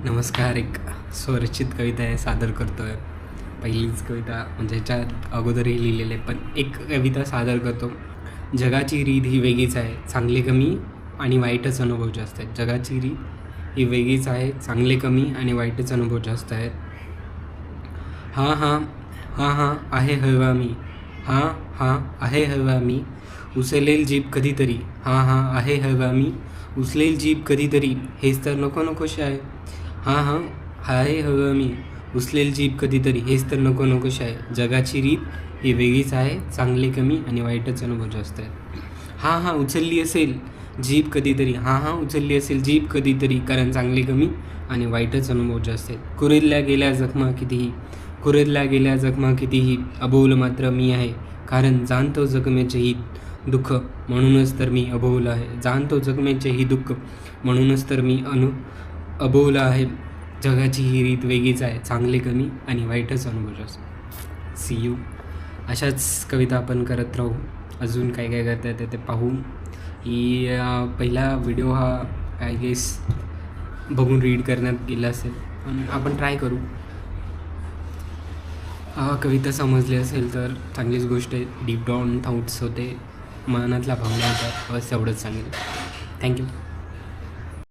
नमस्कार. एक स्वरचित कविता आहे सादर करतो आहे. पहिलीच कविता म्हणजे ह्याच्यात अगोदरही लिहिलेलं आहे, पण एक कविता सादर करतो. जगाची रीत ही वेगळीच आहे, चांगले कमी आणि वाईटच अनुभव जास्त आहेत. जगाची रीत ही वेगळीच आहे, चांगले कमी आणि वाईटच अनुभव जास्त आहेत. हां हां हां हां आहे हवा मी, हां हां आहे हवा मी, उचलेल जीभ कधीतरी. हां हां आहे हवा मी, उचलेल जीभ कधीतरी, हेच तर नको नकोशी आहे. हां हां आहे हवा मी, उचलेल जीभ कधीतरी, हेच तर नको नकोशी आहे. जगाची रीत ही वेगळीच आहे, चांगले कमी आणि वाईटच अनुभव जास्त आहेत. हां हां उचलली असेल जीभ कधीतरी, हां हां उचलली असेल जीभ कधीतरी, कारण चांगले कमी आणि वाईटच अनुभव जास्त आहेत. कुरेदल्या गेल्या जखमा कितीही, कुरेदल्या गेल्या जखमा कितीही, अबोल मात्र मी आहे, कारण जाणतो जखमेचेही दुःख, म्हणूनच तर मी अबोल आहे. जाणतो जखमेचेही दुःख, म्हणूनच तर मी अबोल आहे. जगाची ही रीत वेगळीच आहे, चांगले कमी आणि वाईटच अनुभव जास्त. See you. अशाच कविता आपण करत राहू. अजून काय काय करता येते ते पाहू. ही पहिला व्हिडिओ हा आय गेस बघून रीड करण्यात गेला असेल, पण आपण ट्राय करू. कविता समजली असेल तर चांगलीच गोष्ट आहे. डीप डाऊन थाउट्स होते, मनातल्या भावना होत्या, बस एवढंच सांगेल. थँक्यू.